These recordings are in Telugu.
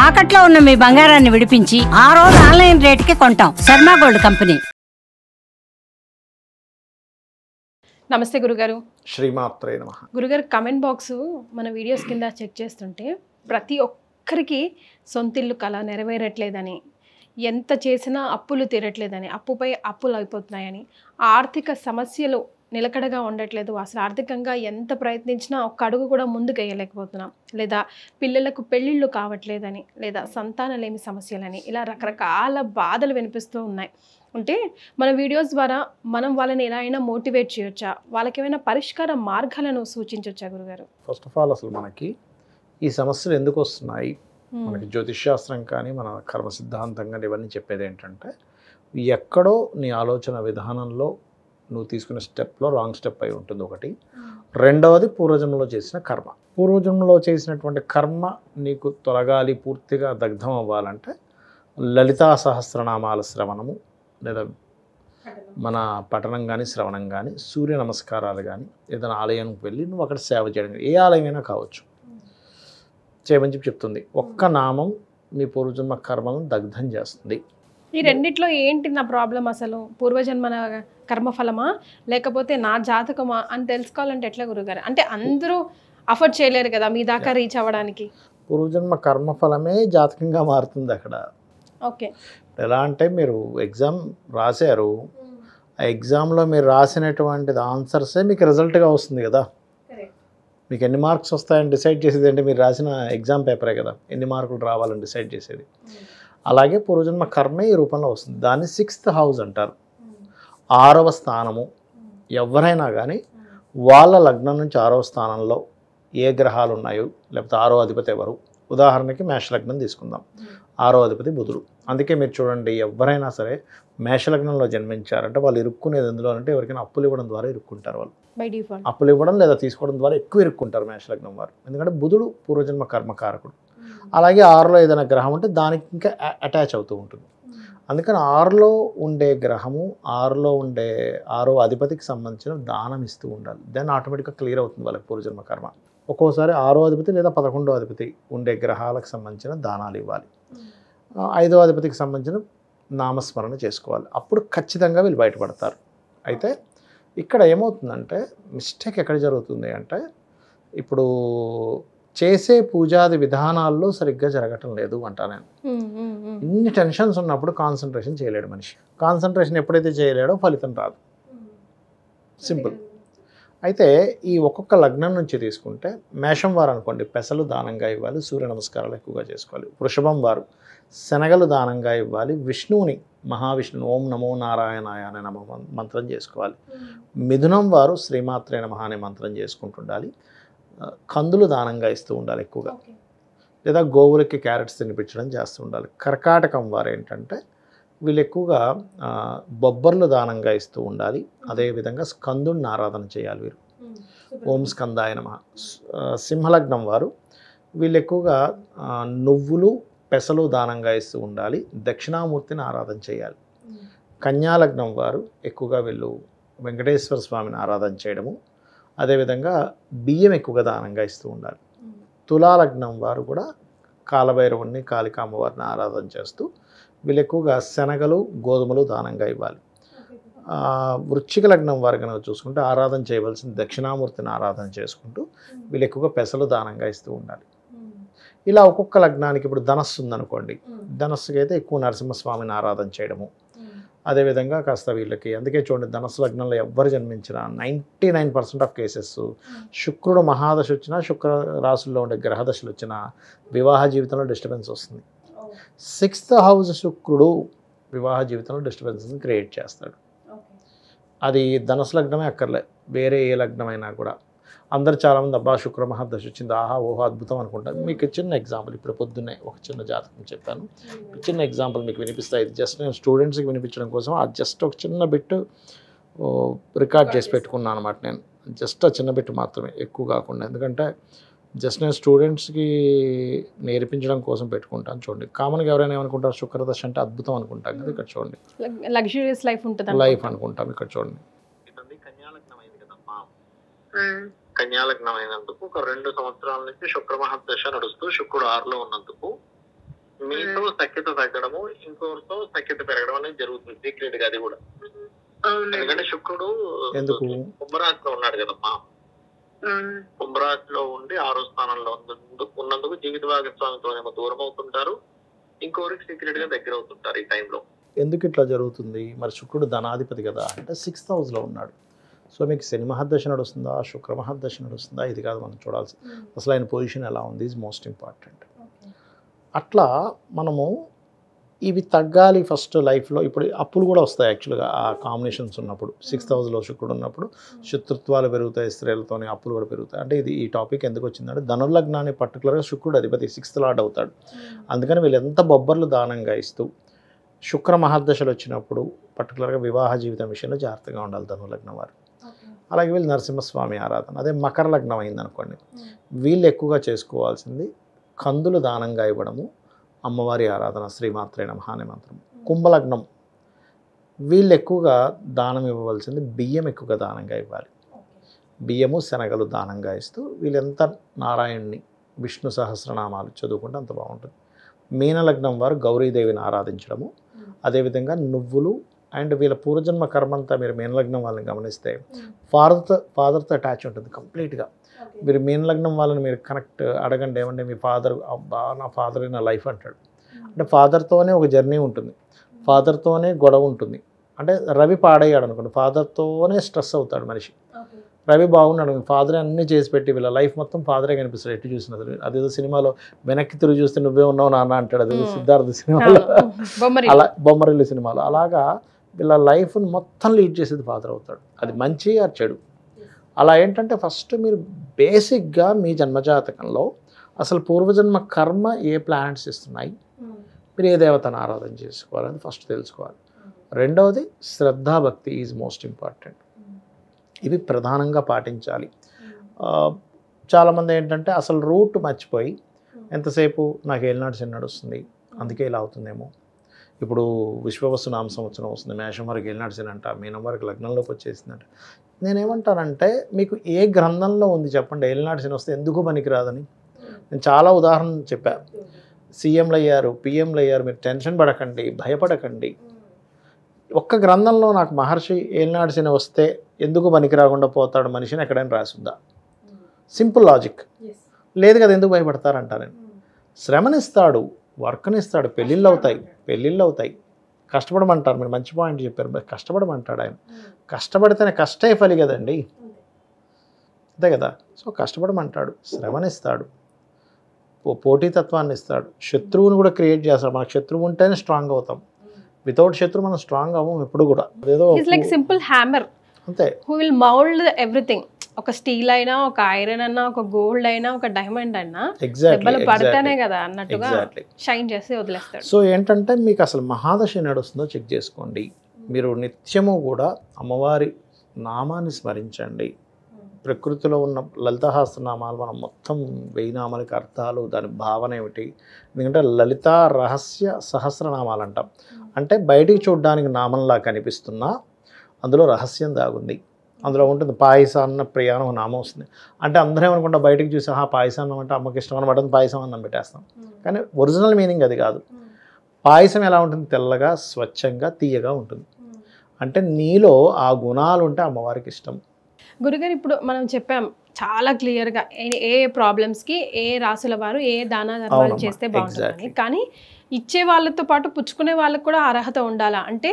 తాకట్లో ఉన్న మీ బంగారాన్ని విడిపించి ఆ రోజు ఆన్లైన్ రేటుకి కొంటాం. Sharma gold company. నమస్తే గురుగారు. శ్రీమాత్రే నమః. గురుగారు, కమెంట్ బాక్స్ మన వీడియోస్ కింద చెక్ చేస్తుంటే ప్రతి ఒక్కరికి సొంతిల్లు కళ నెరవేరట్లేదని, ఎంత చేసినా అప్పులు తీరట్లేదని, అప్పుపై అప్పులు అయిపోతున్నాయని, ఆర్థిక సమస్యలు నిలకడగా ఉండట్లేదు, అసలు ఆర్థికంగా ఎంత ప్రయత్నించినా ఒక్క అడుగు కూడా ముందుకు వేయలేకపోతున్నాం, లేదా పిల్లలకు పెళ్ళిళ్ళు కావట్లేదని, లేదా సంతానలేమి సమస్యలని, ఇలా రకరకాల బాధలు వినిపిస్తూ ఉన్నాయి. అంటే మన వీడియోస్ ద్వారా మనం వాళ్ళని ఎలా అయినా మోటివేట్ చేయొచ్చా, వాళ్ళకి ఏమైనా పరిష్కార మార్గాలను సూచించవచ్చా గురుగారు? ఫస్ట్ ఆఫ్ ఆల్ అసలు మనకి ఈ సమస్యలు ఎందుకు వస్తున్నాయి, మనకి జ్యోతిష్శాస్త్రం కానీ మన కర్మ సిద్ధాంతం కానీ ఇవన్నీ చెప్పేది ఏంటంటే, ఎక్కడో నీ ఆలోచన విధానంలో నువ్వు తీసుకునే స్టెప్లో రాంగ్ స్టెప్ అయి ఉంటుంది ఒకటి. రెండవది పూర్వజన్మలో చేసిన కర్మ. పూర్వజన్మలో చేసినటువంటి కర్మ నీకు తొలగాలి, పూర్తిగా దగ్ధం అవ్వాలంటే లలితా సహస్రనామాల శ్రవణము, లేదా మన పఠనం కానీ శ్రవణం కానీ, సూర్య నమస్కారాలు కానీ, ఏదైనా ఆలయానికి వెళ్ళి నువ్వు అక్కడ సేవ చేయడం కానీ, ఏ ఆలయమైనా కావచ్చు, చేయమని చెప్తుంది. ఒక్క నామం మీ పూర్వజన్మ కర్మలను దగ్ధం చేస్తుంది. ఈ రెండిట్లో ఏంటి నా ప్రాబ్లం? అసలు పూర్వజన్మ కర్మఫలమా లేకపోతే నా జాతకమా అని తెలుసుకోవాలంటే ఎట్లా గురుగారు? అంటే అందరూ అఫోర్డ్ చేయలేరు కదా మీ దాకా రీచ్ అవ్వడానికి. పూర్వజన్మ కర్మఫలమే జాతకంగా మారుతుంది అక్కడ. ఓకే, ఎలా అంటే మీరు ఎగ్జామ్ రాశారు, ఆ ఎగ్జామ్లో మీరు రాసినటువంటిది ఆన్సర్సే మీకు రిజల్ట్గా వస్తుంది కదా. మీకు ఎన్ని మార్క్స్ వస్తాయని డిసైడ్ చేసేది అంటే మీరు రాసిన ఎగ్జామ్ పేపరే కదా, ఎన్ని మార్కులు రావాలని డిసైడ్ చేసేది. అలాగే పూర్వజన్మ కర్మే ఈ రూపంలో వస్తుంది. దాన్ని 6th హౌస్ అంటారు, 6వ స్థానము. ఎవరైనా కానీ వాళ్ళ లగ్నం నుంచి 6వ స్థానంలో ఏ గ్రహాలు ఉన్నాయో, లేకపోతే 6వ అధిపతి ఎవరు, ఉదాహరణకి మేషలగ్నం తీసుకుందాం, 6వ అధిపతి బుధుడు. అందుకే మీరు చూడండి, ఎవరైనా సరే మేషలగ్నంలో జన్మించారంటే వాళ్ళు ఇరుక్కునేది ఎందులో అంటే, ఎవరికైనా అప్పులు ఇవ్వడం ద్వారా ఇరుక్కుంటారు. వాళ్ళు బై డిఫాల్ట్ అప్పులు ఇవ్వడం లేదా తీసుకోవడం ద్వారా ఎక్కువ ఇరుక్కుంటారు మేషలగ్నం వారు. ఎందుకంటే బుధుడు పూర్వజన్మ కర్మకారకుడు. అలాగే 6లో ఏదైనా గ్రహం ఉంటే దానికి ఇంకా అటాచ్ అవుతూ ఉంటుంది. అందుకని 6లో ఉండే గ్రహము, 6లో ఉండే 6వ అధిపతికి సంబంధించిన దానం ఇస్తూ ఉండాలి. దెన్ ఆటోమేటిక్గా క్లియర్ అవుతుంది వాళ్ళకి పూర్వజన్మ కర్మ. ఒక్కోసారి 6వ అధిపతి లేదా 11వ అధిపతి ఉండే గ్రహాలకు సంబంధించిన దానాలు ఇవ్వాలి. 5వ అధిపతికి సంబంధించిన నామస్మరణ చేసుకోవాలి. అప్పుడు ఖచ్చితంగా వీళ్ళు బయటపడతారు. అయితే ఇక్కడ ఏమవుతుందంటే మిస్టేక్ ఎక్కడ జరుగుతుంది అంటే, ఇప్పుడు చేసే పూజాది విధానాల్లో సరిగ్గా జరగటం లేదు అంటా నేను. ఇన్ని టెన్షన్స్ ఉన్నప్పుడు కాన్సన్ట్రేషన్ చేయలేడు మనిషి. కాన్సన్ట్రేషన్ ఎప్పుడైతే చేయలేడో ఫలితం రాదు. సింపుల్. అయితే ఈ ఒక్కొక్క లగ్నం నుంచి తీసుకుంటే, మేషం వారు అనుకోండి పెసలు దానంగా ఇవ్వాలి, సూర్య నమస్కారాలు ఎక్కువగా చేసుకోవాలి. వృషభం వారు శనగలు దానంగా ఇవ్వాలి, విష్ణువుని మహావిష్ణువు ఓం నమో నారాయణాయ అనే మంత్రం చేసుకోవాలి. మిథునం వారు శ్రీమాత్రే నమః అనే మంత్రం చేసుకుంటుండాలి. కందులు దానంగా ఇస్తూ ఉండాలి ఎక్కువగా, లేదా గోవులకి క్యారెట్స్ తినిపించడం చేస్తూ ఉండాలి. కర్కాటకం వారు ఏంటంటే వీళ్ళు ఎక్కువగా బొబ్బర్లు దానంగా ఇస్తూ ఉండాలి. అదేవిధంగా స్కందుని ఆరాధన చేయాలి వీరు, ఓం స్కందాయ నమః. సింహలగ్నం వారు వీళ్ళు ఎక్కువగా నువ్వులు పెసలు దానంగా ఇస్తూ ఉండాలి, దక్షిణామూర్తిని ఆరాధన చేయాలి. కన్యాలగ్నం వారు ఎక్కువగా వీళ్ళు వెంకటేశ్వర స్వామిని ఆరాధన చేయడము, అదేవిధంగా బియ్యం ఎక్కువగా దానంగా ఇస్తూ ఉండాలి. తులాలగ్నం వారు కూడా కాలభైరవుని కాళికామ్మవారిని ఆరాధన చేస్తూ వీళ్ళు ఎక్కువగా శనగలు గోధుమలు దానంగా ఇవ్వాలి. వృశ్చిక లగ్నం వారు కనుక చూసుకుంటే ఆరాధన చేయవలసిన దక్షిణామూర్తిని ఆరాధన చేసుకుంటూ వీళ్ళు ఎక్కువగా పెసలు దానంగా ఇస్తూ ఉండాలి. ఇలా ఒక్కొక్క లగ్నానికి, ఇప్పుడు ధనస్సు ఉందనుకోండి, ధనస్సుకి అయితే ఎక్కువ నరసింహస్వామిని ఆరాధన చేయడము. అదేవిధంగా కాస్త వీళ్ళకి, అందుకే చూడండి ధనస్సు లగ్నంలో ఎవ్వరు జన్మించినా 99% ఆఫ్ కేసెస్ శుక్రుడు మహాదశ వచ్చినా, శుక్ర రాశుల్లో ఉండే గ్రహదశలు వచ్చినా వివాహ జీవితంలో డిస్టర్బెన్స్ వస్తుంది. 6th హౌస్ శుక్రుడు వివాహ జీవితంలో డిస్టర్బెన్స్ని క్రియేట్ చేస్తాడు. అది ధనస్సు లగ్నమే అక్కర్లే, వేరే ఏ లగ్నమైనా కూడా. అందరు చాలామంది అబ్బా శుక్ర మహాదశ వచ్చింది, ఆహా ఓహో అద్భుతం అనుకుంటారు. మీకు చిన్న ఎగ్జాంపుల్, ఇప్పుడు పొద్దున్నే ఒక చిన్న జాతకం చెప్పాను, చిన్న ఎగ్జాంపుల్ మీకు వినిపిస్తాయి. ఇది జస్ట్ నేను స్టూడెంట్స్కి వినిపించడం కోసం ఆ జస్ట్ ఒక చిన్న బిట్ రికార్డ్ చేసి పెట్టుకున్నాను అనమాట. నేను జస్ట్ ఆ చిన్న బిట్ మాత్రమే, ఎక్కువ కాకుండా. ఎందుకంటే జస్ట్ నేను స్టూడెంట్స్కి నేర్పించడం కోసం పెట్టుకుంటాను. చూడండి, కామన్గా ఎవరైనా ఏమనుకుంటారు, శుక్రదశ అంటే అద్భుతం అనుకుంటాం కదా. ఇక్కడ చూడండి, లగ్జూరియస్ లైఫ్ ఉంటుంది, లైఫ్ అనుకుంటాం. ఇక్కడ చూడండి, కన్యాలగ్నం అయింది కదమ్మా. కన్యాలగ్నం అయినందుకు ఒక 2 సంవత్సరాల నుంచి శుక్ర మహాదశ నడుస్తూ శుక్రుడు 6లో ఉన్నందుకు మీతో సఖ్యత తగ్గడము, ఇంకోరితో సఖ్యత పెరగడం అనేది జరుగుతుంది సీక్రెట్ గా. అది కూడా ఎందుకంటే శుక్రుడు ఎందుకు కుంభరాశిలో ఉన్నాడు కదమ్మా. కుంభరాశిలో ఉండి 6వ స్థానంలో ఉన్నందుకు జీవిత భాగస్వామితోనేమో దూరం అవుతుంటారు, ఇంకోరికి సీక్రెట్ గా దగ్గర అవుతుంటారు ఈ టైంలో. ఎందుకు ఇట్లా జరుగుతుంది? మరి శుక్రుడు ధనాధిపతి కదా, అంటే 6th హౌస్లో ఉన్నాడు. సో మీకు శని మహర్దశ నడుస్తుందా, శుక్ర మహర్దశ నడుస్తుందా, ఇది కాదు మనం చూడాల్సి. అసలు ఆయన పొజిషన్ ఎలా ఉంది ఈజ్ మోస్ట్ ఇంపార్టెంట్. అట్లా మనము ఇవి తగ్గాలి ఫస్ట్ లైఫ్లో. ఇప్పుడు అప్పులు కూడా వస్తాయి యాక్చువల్గా ఆ కాంబినేషన్స్ ఉన్నప్పుడు. 6th హౌస్లో శుక్రుడు ఉన్నప్పుడు శత్రుత్వాలు పెరుగుతాయి, స్త్రీలతోనే అప్పులు కూడా పెరుగుతాయి. అంటే ఇది ఈ టాపిక్ ఎందుకు వచ్చిందంటే ధనుర్లగ్నాన్ని పర్టికులర్గా శుక్రుడు అధిపతి 6th లార్డ్ అవుతాడు. అందుకని వీళ్ళు ఎంత బొబ్బర్లు దానంగా ఇస్తూ శుక్ర మహర్దశలు వచ్చినప్పుడు పర్టికులర్గా వివాహ జీవితం విషయంలో జాగ్రత్తగా ఉండాలి ధనుర్లగ్నం వారు. అలాగే వీళ్ళు నరసింహస్వామి ఆరాధన, అదే మకర లగ్నం అయిందనుకోండి, వీళ్ళు ఎక్కువగా చేసుకోవాల్సింది కందులు దానంగా ఇవ్వడము, అమ్మవారి ఆరాధన, శ్రీమాత్రే నమః అనే మంత్రం. కుంభలగ్నం వీళ్ళు ఎక్కువగా దానం ఇవ్వవలసింది బియ్యం ఎక్కువగా దానంగా ఇవ్వాలి. బియ్యము శనగలు దానంగా ఇస్తూ వీళ్ళెంత నారాయణ్ణి విష్ణు సహస్రనామాలు చదువుకుంటే అంత బాగుంటుంది. మీనలగ్నం వారు గౌరీదేవిని ఆరాధించడము, అదేవిధంగా నువ్వులు. అండ్ వీళ్ళ పూర్వజన్మ కర్మంతా మీరు మీనలగ్నం వాళ్ళని గమనిస్తే ఫాదర్తో అటాచ్ ఉంటుంది కంప్లీట్గా. మీరు మీనలగ్నం వాళ్ళని మీరు కనెక్ట్ అడగండి, ఏమంటే మీ ఫాదర్, అబ్బా నా ఫాదర్ నా లైఫ్ అంటాడు. అంటే ఫాదర్తోనే ఒక జర్నీ ఉంటుంది, ఫాదర్తోనే గొడవ ఉంటుంది. అంటే రవి పాడయ్యాడు అనుకోండి, ఫాదర్తోనే స్ట్రెస్ అవుతాడు మనిషి. రవి బాగున్నాడు, ఫాదరే అన్నీ చేసి పెట్టి వీళ్ళ లైఫ్ మొత్తం ఫాదరే కనిపిస్తాడు ఎటు చూసినది. అదేదో సినిమాలో వెనక్కి తిరిగి చూస్తే నువ్వే ఉన్నావు నాన్న అంటాడు, అదేదో సిద్ధార్థ సినిమాలో, అలా బొమ్మరిల్లు సినిమాలో. అలాగా వీళ్ళ లైఫ్ని మొత్తం లీడ్ చేసేది ఫాదర్ అవుతాడు. అది మంచి అది చెడు. అలా ఏంటంటే ఫస్ట్ మీరు బేసిక్గా మీ జన్మజాతకంలో అసలు పూర్వజన్మ కర్మ ఏ ప్లాంట్స్ ఇస్తున్నాయి, మీరు ఏ దేవతను ఆరాధన చేసుకోవాలని ఫస్ట్ తెలుసుకోవాలి. రెండవది శ్రద్ధాభక్తి ఈజ్ మోస్ట్ ఇంపార్టెంట్. ఇవి ప్రధానంగా పాటించాలి. చాలామంది ఏంటంటే అసలు రూట్ మర్చిపోయి ఎంతసేపు నాకు ఏలినాడు శని నడుస్తుంది అందుకే ఇలా అవుతుందేమో. ఇప్పుడు విశ్వవస్తు నామ సంవత్సరం వస్తుంది, మేషం వరకు ఏలినాడు శని అంట, మీనం వరకు లగ్నంలోకి వచ్చేసిందంట. నేనేమంటానంటే మీకు ఏ గ్రంథంలో ఉంది చెప్పండి ఏలినాడు శని వస్తే ఎందుకు పనికిరాదని? నేను చాలా ఉదాహరణ చెప్పా. సీఎంలు అయ్యారు, పిఎంలు అయ్యారు, మీరు టెన్షన్ పడకండి, భయపడకండి. ఒక్క గ్రంథంలో నాకు మహర్షి ఏలినాడు శని వస్తే ఎందుకు పనికి రాకుండా పోతాడు మనిషిని ఎక్కడైనా రాసుందా? సింపుల్ లాజిక్ లేదు కదా, ఎందుకు భయపడతారంట నేను. శ్రమనిస్తాడు, వర్క్నిస్తాడు, పెళ్ళిళ్ళు అవుతాయి, కష్టపడమంటారు. మీరు మంచి పాయింట్ చెప్పారు, కష్టపడమంటాడు ఆయన. కష్టపడితేనే కష్టే ఫలి కదండి, అంతే కదా. సో కష్టపడమంటాడు, శ్రమనిస్తాడు, పోటీతత్వాన్ని ఇస్తాడు, శత్రువుని కూడా క్రియేట్ చేస్తాడు. మనకు శత్రువు ఉంటేనే స్ట్రాంగ్ అవుతాం, వితౌట్ శత్రువు మనం స్ట్రాంగ్ అవ్వం ఎప్పుడు కూడా. అదేదో లైక్ సింపుల్ హ్యామర్ అంతే, హూ విల్ మౌల్డ్ ఎవ్రీథింగ్. ఒక స్టీల్ అయినా, ఒక ఐరన్ అయినా, ఒక గోల్డ్ అయినా, ఒక డైమండ్ అయినా దెబ్బలు పడితేనే కదా అన్నట్టుగా షైన్ చేసి వదిలేస్తాడు. సో ఏంటంటే మీకు అసలు మహాదశ నడుస్తుందో చెక్ చేసుకోండి. మీరు నిత్యము కూడా అమ్మవారి నామాన్ని స్మరించండి. ప్రకృతిలో ఉన్న లలితాసహస్రనామాలు మనం మొత్తం 1000 నామాలకి అర్థాలు, దాని భావన ఏమిటి. ఎందుకంటే లలిత రహస్య సహస్రనామాలు అంటాం. అంటే బయటికి చూడడానికి నామంలా కనిపిస్తున్నా అందులో రహస్యం దాగుంది. అందులో ఉంటుంది పాయసాన్న ప్రియానం నామం వస్తుంది. అంటే అందరూ ఏమనుకుంటా బయటకు చూసి పాయసాన్నం అంటే అమ్మకి ఇష్టం అనమాట, పాయసం అన్నం పెట్టేస్తాం. కానీ ఒరిజినల్ మీనింగ్ అది కాదు. పాయసం ఎలా ఉంటుంది? తెల్లగా, స్వచ్ఛంగా, తీయగా ఉంటుంది. అంటే నీలో ఆ గుణాలు ఉంటే అమ్మవారికి ఇష్టం. గురుగారు ఇప్పుడు మనం చెప్పాం చాలా క్లియర్గా ఏ ప్రాబ్లమ్స్కి ఏ రాసుల వారు ఏ దాన ధర్మాలు చేస్తే బాగుంటుందని. కానీ ఇచ్చే వాళ్ళతో పాటు పుచ్చుకునే వాళ్ళకు కూడా అర్హత ఉండాలా? అంటే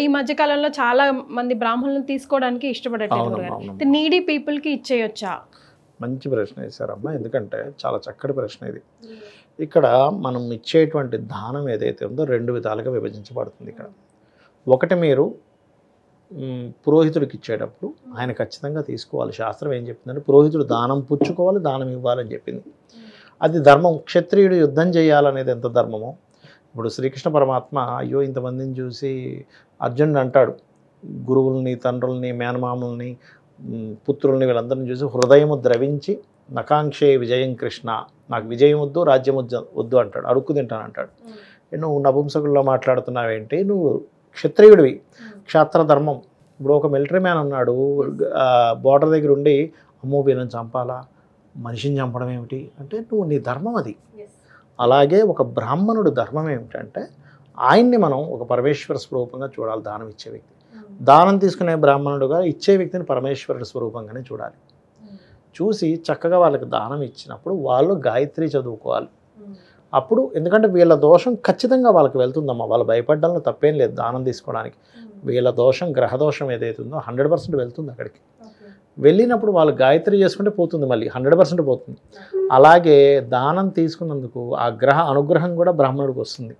ఈ మధ్యకాలంలో చాలా మంది బ్రాహ్మణులను తీసుకోవడానికి ఇష్టపడట్లేదు, నీడీ పీపుల్కి ఇచ్చేయొచ్చా? మంచి ప్రశ్న వేశారమ్మా, ఎందుకంటే చాలా చక్కటి ప్రశ్న ఇది. ఇక్కడ మనం ఇచ్చేటువంటి దానం ఏదైతే ఉందో 2 విధాలుగా విభజించబడుతుంది. ఇక్కడ ఒకటి, మీరు పురోహితుడికి ఇచ్చేటప్పుడు ఆయన ఖచ్చితంగా తీసుకోవాలి. శాస్త్రం ఏం చెప్పిందంటే పురోహితుడు దానం పుచ్చుకోవాలి, దానం ఇవ్వాలని చెప్పింది. అది ధర్మం. క్షత్రియుడు యుద్ధం చేయాలనేది ఎంత ధర్మమో. ఇప్పుడు శ్రీకృష్ణ పరమాత్మ అయ్యో ఇంతమందిని చూసి అర్జునుడు అంటాడు, గురువుల్ని, తండ్రుల్ని, మేనమాముల్ని, పుత్రుల్ని, వీళ్ళందరినీ చూసి హృదయము ద్రవించి నకాంక్షే విజయం కృష్ణ, నాకు విజయం వద్దు, రాజ్యం వద్దు అంటాడు, అడుక్కు తింటాను అంటాడు. నువ్వు నపుంసకుల్లో మాట్లాడుతున్నావేంటి? నువ్వు క్షత్రియుడివి, క్షాత్రధర్మం. ఇప్పుడు ఒక మిలిటరీ మ్యాన్ ఉన్నాడు, బార్డర్ దగ్గర ఉండి అమ్మో వీళ్ళని చంపాలా, మనిషిని చంపడం ఏమిటి అంటే నువ్వు నీ ధర్మం అది. అలాగే ఒక బ్రాహ్మణుడు ధర్మం ఏమిటంటే ఆయన్ని మనం ఒక పరమేశ్వర స్వరూపంగా చూడాలి. దానం ఇచ్చే వ్యక్తి, దానం తీసుకునే బ్రాహ్మణుడుగా ఇచ్చే వ్యక్తిని పరమేశ్వరుడి స్వరూపంగానే చూడాలి. చూసి చక్కగా వాళ్ళకి దానం ఇచ్చినప్పుడు వాళ్ళు గాయత్రి చదువుకోవాలి. అప్పుడు ఎందుకంటే వీళ్ళ దోషం ఖచ్చితంగా వాళ్ళకి వెళ్తుందమ్మా. వాళ్ళు భయపడ్డంలో తప్పేం లేదు. దానం తీసుకోవడానికి వీళ్ళ దోషం, గ్రహదోషం ఏదైతుందో 100% వెళ్తుంది అక్కడికి. వెళ్ళినప్పుడు వాళ్ళు గాయత్రి చేసుకుంటే పోతుంది, మళ్ళీ 100% పోతుంది. అలాగే దానం తీసుకున్నందుకు ఆ గ్రహ అనుగ్రహం కూడా బ్రాహ్మణుడికి వస్తుంది.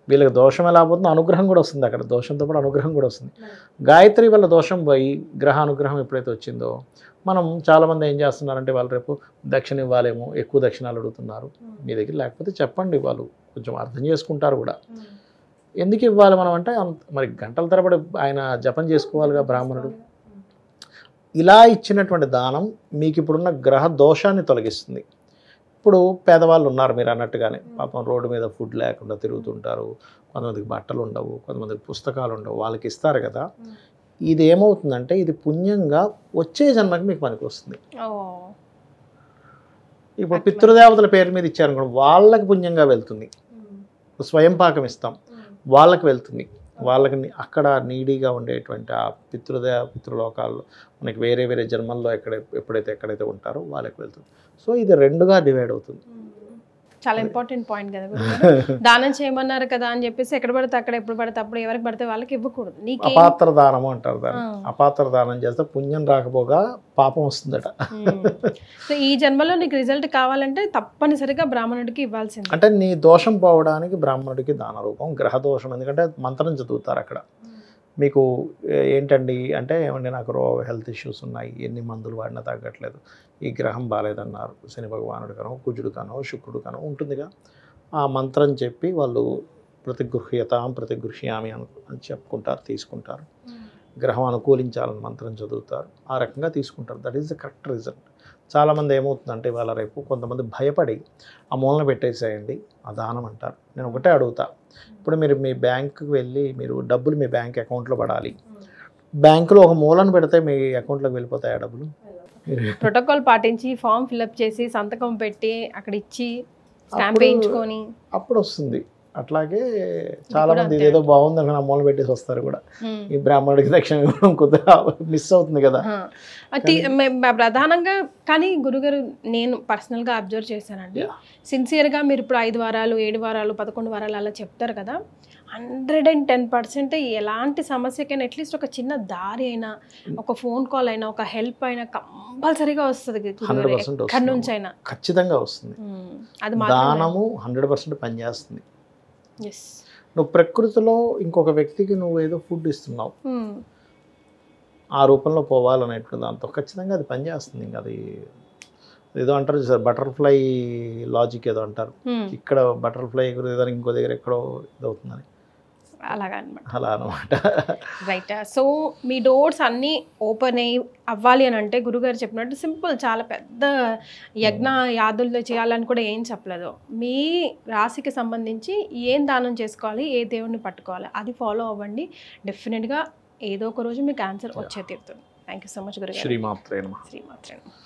వీళ్ళకి దోషం ఎలా పోతుందో అనుగ్రహం కూడా వస్తుంది. అక్కడ దోషంతో పాటు అనుగ్రహం కూడా వస్తుంది. గాయత్రి వల్ల దోషం పోయి గ్రహ అనుగ్రహం ఎప్పుడైతే వచ్చిందో, మనం చాలామంది ఏం చేస్తున్నారంటే వాళ్ళు రేపు దక్షిణ ఇవ్వాలేమో, ఎక్కువ దక్షిణాలు అడుగుతున్నారు. మీ దగ్గర లేకపోతే చెప్పండి, వాళ్ళు కొంచెం అర్థం చేసుకుంటారు కూడా. ఎందుకు ఇవ్వాలి మనం అంటే, మరి గంటల తరబడి ఆయన జపం చేసుకోవాలిగా బ్రాహ్మణుడు. ఇలా ఇచ్చినటువంటి దానం మీకు ఇప్పుడున్న గ్రహ దోషాన్ని తొలగిస్తుంది. ఇప్పుడు పేదవాళ్ళు ఉన్నారు మీరు అన్నట్టుగానే, పాపం రోడ్డు మీద ఫుడ్ లేకుండా తిరుగుతుంటారు, కొంతమందికి బట్టలు ఉండవు, కొంతమందికి పుస్తకాలు ఉండవు, వాళ్ళకి ఇస్తారు కదా. ఇది ఏమవుతుందంటే ఇది పుణ్యంగా వచ్చే జన్మకి మీకు పనికి వస్తుంది. ఇప్పుడు పితృదేవతల పేరు మీద ఇచ్చారనుకోండి, వాళ్ళకి పుణ్యంగా వెళ్తుంది. స్వయం పాకం ఇస్తాం, వాళ్ళకి వెళ్తుంది. వాళ్ళకి అక్కడ నీడీగా ఉండేటువంటి ఆ పితృలోకాల్లో మనకి వేరే వేరే జన్మల్లో ఎక్కడైతే ఉంటారో వాళ్ళకి వెళ్తుంది. సో ఇది రెండుగా డివైడ్ అవుతుంది. చాలా ఇంపార్టెంట్ పాయింట్ కదా. దానం చేయమన్నారు కదా అని చెప్పేసి ఎక్కడ పడితే అక్కడ, ఎప్పుడు పడితే అప్పుడు, ఎవరికి పడితే వాళ్ళకి ఇవ్వకూడదు. అపాత్ర దానము అంటారు దాన్ని. అపాత్ర దానం చేస్తే పుణ్యం రాకపోగా పాపం వస్తుందట. సో ఈ జన్మలో నీకు రిజల్ట్ కావాలంటే తప్పనిసరిగా బ్రాహ్మణుడికి ఇవ్వాల్సింది. అంటే నీ దోషం పోవడానికి బ్రాహ్మణుడికి దాన రూపం, గ్రహ దోషం. ఎందుకంటే మంత్రం చదువుతారు అక్కడ. మీకు ఏంటండి అంటే, ఏమండి నాకు హెల్త్ ఇష్యూస్ ఉన్నాయి, ఎన్ని మందులు వాడినా తగ్గట్లేదు, ఈ గ్రహం బాగాలేదన్నారు, శని భగవానుడికనో కుజుడికనో శుక్రుడికనో ఉంటుందిగా. ఆ మంత్రం చెప్పి వాళ్ళు ప్రతిగృహ్యామి అని చెప్పుకుంటారు, తీసుకుంటారు. గ్రహం అనుకూలించాలని మంత్రం చదువుతారు, ఆ రకంగా తీసుకుంటారు. That is the correct result. చాలామంది ఏమవుతుందంటే వాళ్ళ రేపు కొంతమంది భయపడి ఆ మూలన పెట్టేసేయండి, ఆ దానం అంటారు. నేను ఒకటే అడుగుతా, ఇప్పుడు మీరు మీ బ్యాంకుకి వెళ్ళి మీరు డబ్బులు మీ బ్యాంక్ అకౌంట్లో పడాలి. బ్యాంకులో ఒక మూలను పెడితే మీ అకౌంట్లోకి వెళ్ళిపోతాయి ఆ డబ్బులు. ప్రోటోకాల్ పాటించి ఫామ్ ఫిల్అప్ చేసి సంతకం పెట్టి అక్కడ ఇచ్చి స్టాంప్ వేయించుకొని అప్పుడు వస్తుంది. అట్లాగే చాలా మంది ఇదేదో బాగుందని నా మూల పెట్టేసి వస్తారు కూడా. ఈ బ్రాహ్మణుడికి దక్షిణ ఇవ్వడం కొద్దిగా మిస్ అవుతుంది కదా ప్రధానంగా. కానీ గురుగారు నేను పర్సనల్గా అబ్జర్వ్ చేశానండి, సిన్సియర్గా మీరు ఇప్పుడు 5 వారాలు 7 వారాలు 11 వారాలు అలా చెప్తారు కదా, 110% ఎలాంటి సమస్యకైనా అట్లీస్ట్ ఒక చిన్న దారి అయినా, ఒక ఫోన్ కాల్ అయినా, ఒక హెల్ప్ అయినా కంపల్సరీగా వస్తుంది. 100% ఎక్కడి నుంచి అయినా ఖచ్చితంగా వస్తుంది. అది దానము 100% పనిచేస్తుంది. నువ్వు ప్రకృతిలో ఇంకొక వ్యక్తికి నువ్వు ఏదో ఫుడ్ ఇస్తున్నావు, ఆ రూపంలో పోవాలనేటువంటి దాంతో ఖచ్చితంగా అది పనిచేస్తుంది. ఇంకా అది ఏదో అంటారు సార్, బటర్ఫ్లై లాజిక్ ఏదో అంటారు. ఇక్కడ బటర్ఫ్లై ఎగురేదానికి ఇంకో దగ్గర ఎక్కడో ఇదవుతుందని, అలా అనమాట. రైట్. సో మీ డోర్స్ అన్నీ ఓపెన్ అవ్వాలి అని అంటే గురుగారు చెప్పినట్టు సింపుల్, చాలా పెద్ద యజ్ఞ యాదుల్లో చేయాలని కూడా ఏం చెప్పలేదు. మీ రాశికి సంబంధించి ఏం దానం చేసుకోవాలి, ఏ దేవుడిని పట్టుకోవాలి, అది ఫాలో అవ్వండి. డెఫినెట్గా ఏదో ఒక రోజు మీకు ఆన్సర్ వచ్చే తీరుతుంది. థ్యాంక్ యూ సో మచ్ గురుగారు. శ్రీమాత్రే నమః. శ్రీమాత్రే నమః.